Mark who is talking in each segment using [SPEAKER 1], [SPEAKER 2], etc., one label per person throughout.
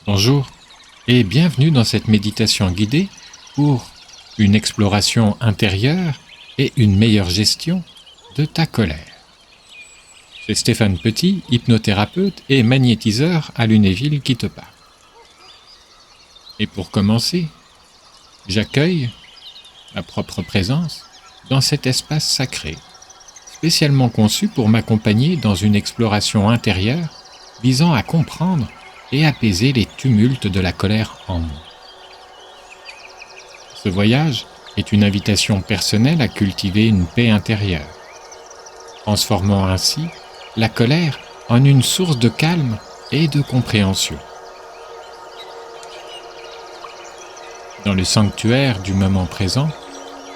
[SPEAKER 1] Bonjour et bienvenue dans cette méditation guidée pour une exploration intérieure et une meilleure gestion de ta colère. C'est Stéphane Petit, hypnothérapeute et magnétiseur à Lunéville qui te parle. Et pour commencer, j'accueille ma propre présence dans cet espace sacré, spécialement conçu pour m'accompagner dans une exploration intérieure visant à comprendre et apaiser les tumultes de la colère en moi. Ce voyage est une invitation personnelle à cultiver une paix intérieure, transformant ainsi la colère en une source de calme et de compréhension. Dans le sanctuaire du moment présent,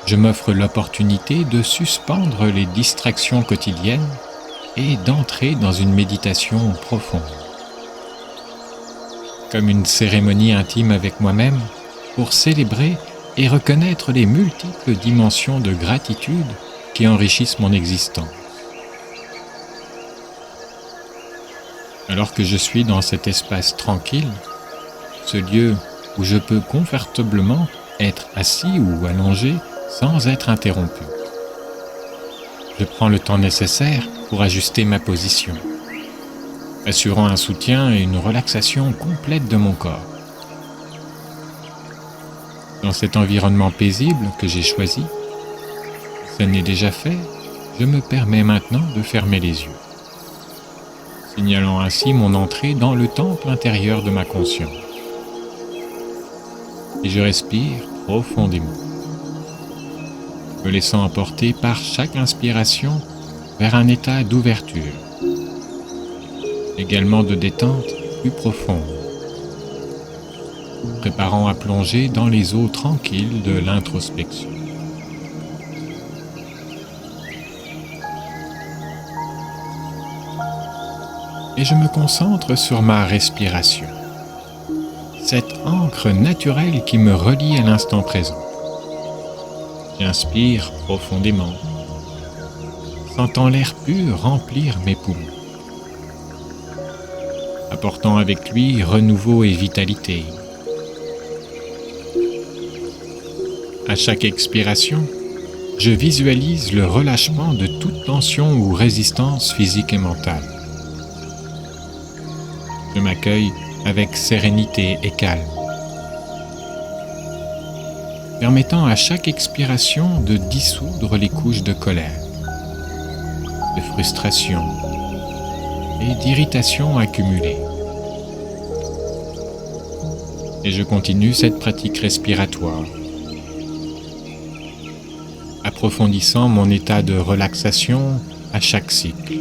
[SPEAKER 1] je m'offre l'opportunité de suspendre les distractions quotidiennes et d'entrer dans une méditation profonde. Comme une cérémonie intime avec moi-même pour célébrer et reconnaître les multiples dimensions de gratitude qui enrichissent mon existence. Alors que je suis dans cet espace tranquille, ce lieu où je peux confortablement être assis ou allongé sans être interrompu, je prends le temps nécessaire pour ajuster ma position, assurant un soutien et une relaxation complète de mon corps. Dans cet environnement paisible que j'ai choisi, ce n'est déjà fait, je me permets maintenant de fermer les yeux, signalant ainsi mon entrée dans le temple intérieur de ma conscience. Et je respire profondément, me laissant emporter par chaque inspiration vers un état d'ouverture, également de détente plus profonde, préparant à plonger dans les eaux tranquilles de l'introspection. Et je me concentre sur ma respiration, cette ancre naturelle qui me relie à l'instant présent. J'inspire profondément, sentant l'air pur remplir mes poumons, apportant avec lui renouveau et vitalité. À chaque expiration, je visualise le relâchement de toute tension ou résistance physique et mentale. Je m'accueille avec sérénité et calme, permettant à chaque expiration de dissoudre les couches de colère, de frustration et d'irritation accumulées. Et je continue cette pratique respiratoire, approfondissant mon état de relaxation à chaque cycle,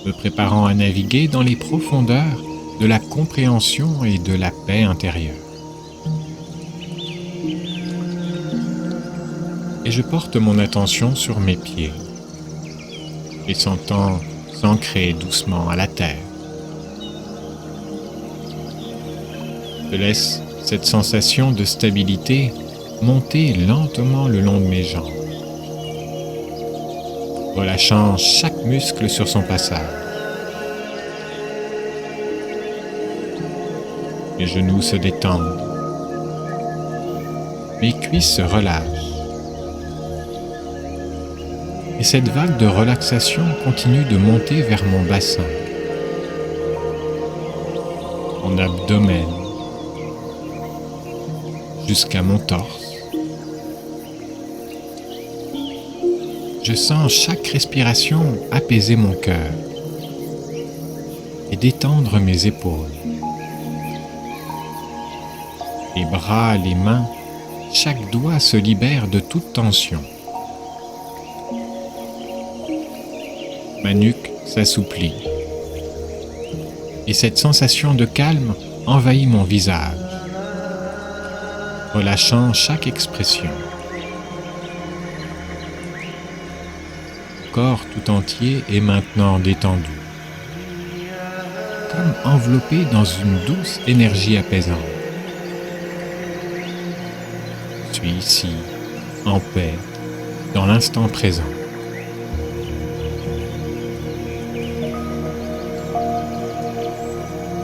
[SPEAKER 1] me préparant à naviguer dans les profondeurs de la compréhension et de la paix intérieure. Et je porte mon attention sur mes pieds, les sentant s'ancrer doucement à la terre. Je laisse cette sensation de stabilité monter lentement le long de mes jambes, relâchant chaque muscle sur son passage. Mes genoux se détendent, mes cuisses se relâchent, et cette vague de relaxation continue de monter vers mon bassin, mon abdomen, jusqu'à mon torse. Je sens chaque respiration apaiser mon cœur et détendre mes épaules. Les bras, les mains, chaque doigt se libère de toute tension. Ma nuque s'assouplit et cette sensation de calme envahit mon visage, relâchant chaque expression. Le corps tout entier est maintenant détendu, comme enveloppé dans une douce énergie apaisante. Je suis ici, en paix, dans l'instant présent.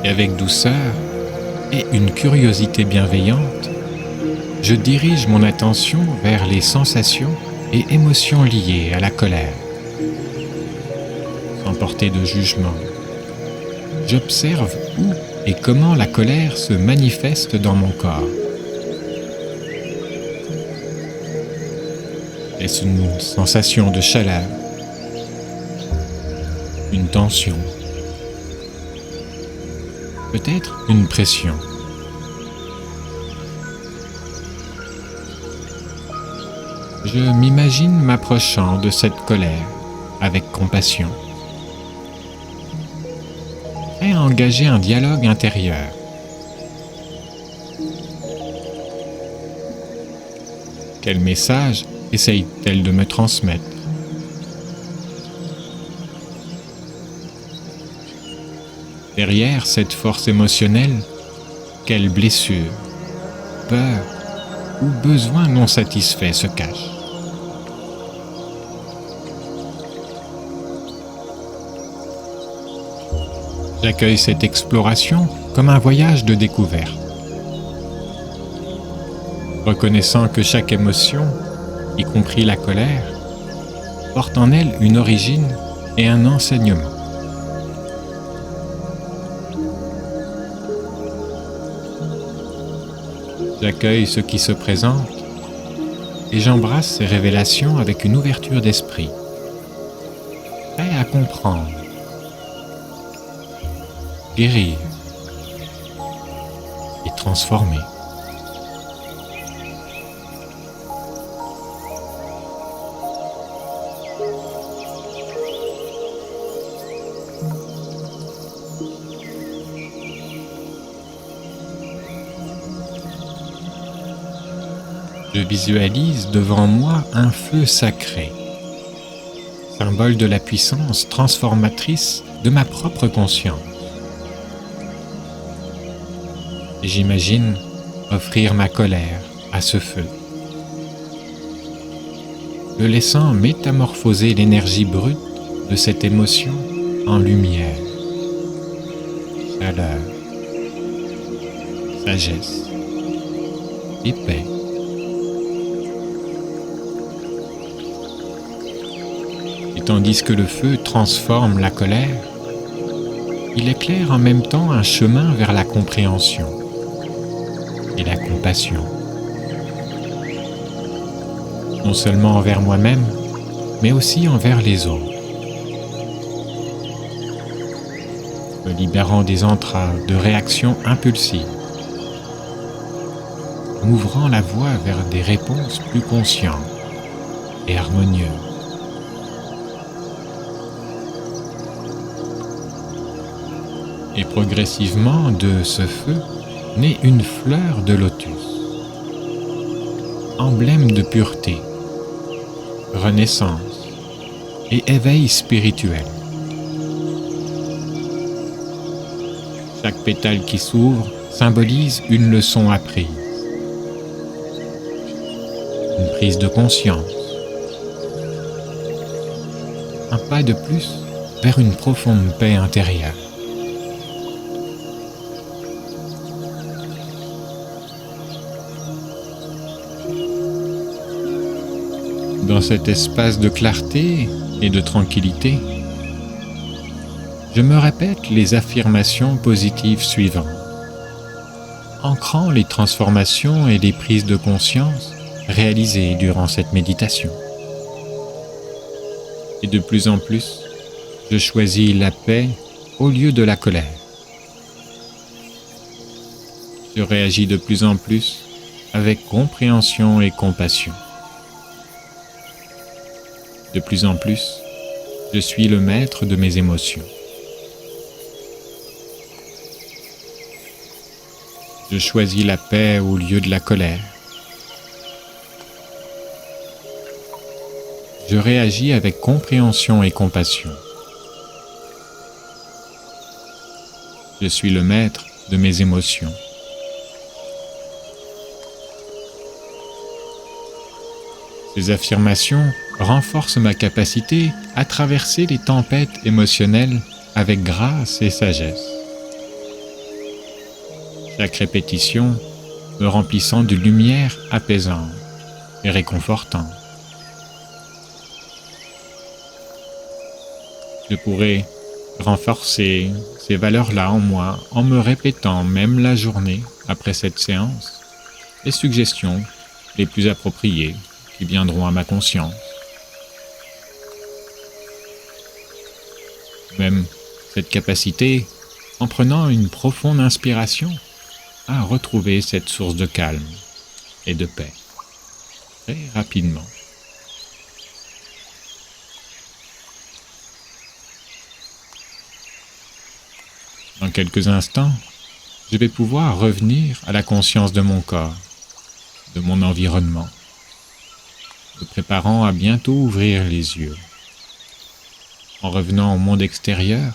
[SPEAKER 1] Et avec douceur et une curiosité bienveillante, je dirige mon attention vers les sensations et émotions liées à la colère. Sans porter de jugement, j'observe où et comment la colère se manifeste dans mon corps. Est-ce une sensation de chaleur, une tension, peut-être une pression? Je m'imagine m'approchant de cette colère avec compassion, prêt à engager un dialogue intérieur. Quel message essaye-t-elle de me transmettre? Derrière cette force émotionnelle, quelle blessure, peur ou besoin non satisfait se cache? J'accueille cette exploration comme un voyage de découverte, reconnaissant que chaque émotion, y compris la colère, porte en elle une origine et un enseignement. J'accueille ce qui se présente et j'embrasse ces révélations avec une ouverture d'esprit, prêt à comprendre, guérir et transformer. Je visualise devant moi un feu sacré, symbole de la puissance transformatrice de ma propre conscience. Et j'imagine offrir ma colère à ce feu, le laissant métamorphoser l'énergie brute de cette émotion en lumière, chaleur, sagesse et paix. Et tandis que le feu transforme la colère, il éclaire en même temps un chemin vers la compréhension et la compassion. Non seulement envers moi-même, mais aussi envers les autres. Me libérant des entraves de réactions impulsives, m'ouvrant la voie vers des réponses plus conscientes et harmonieuses. Et progressivement, de ce feu, naît une fleur de lotus, emblème de pureté, renaissance et éveil spirituel. Chaque pétale qui s'ouvre symbolise une leçon apprise, une prise de conscience, un pas de plus vers une profonde paix intérieure. Dans cet espace de clarté et de tranquillité, je me répète les affirmations positives suivantes, ancrant les transformations et les prises de conscience réalisées durant cette méditation. Et de plus en plus, je choisis la paix au lieu de la colère. Je réagis de plus en plus avec compréhension et compassion. De plus en plus, je suis le maître de mes émotions. Je choisis la paix au lieu de la colère. Je réagis avec compréhension et compassion. Je suis le maître de mes émotions. Ces affirmations renforcent ma capacité à traverser les tempêtes émotionnelles avec grâce et sagesse. chaque répétition me remplissant de lumière apaisante et réconfortante. Je pourrais renforcer ces valeurs-là en moi en me répétant même la journée après cette séance les suggestions les plus appropriées qui viendront à ma conscience. Même cette capacité, en prenant une profonde inspiration, à retrouver cette source de calme et de paix très rapidement. Dans quelques instants, je vais pouvoir revenir à la conscience de mon corps, de mon environnement, me préparant à bientôt ouvrir les yeux, en revenant au monde extérieur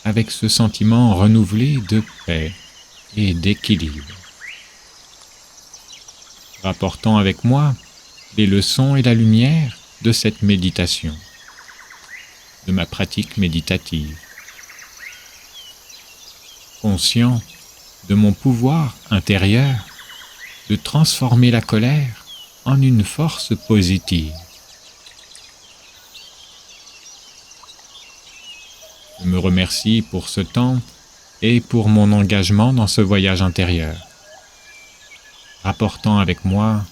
[SPEAKER 1] avec ce sentiment renouvelé de paix et d'équilibre, rapportant avec moi les leçons et la lumière de cette méditation, de ma pratique méditative, conscient de mon pouvoir intérieur de transformer la colère en une force positive. Je me remercie pour ce temps et pour mon engagement dans ce voyage intérieur, rapportant avec moi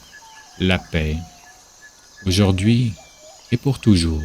[SPEAKER 1] la paix, aujourd'hui et pour toujours.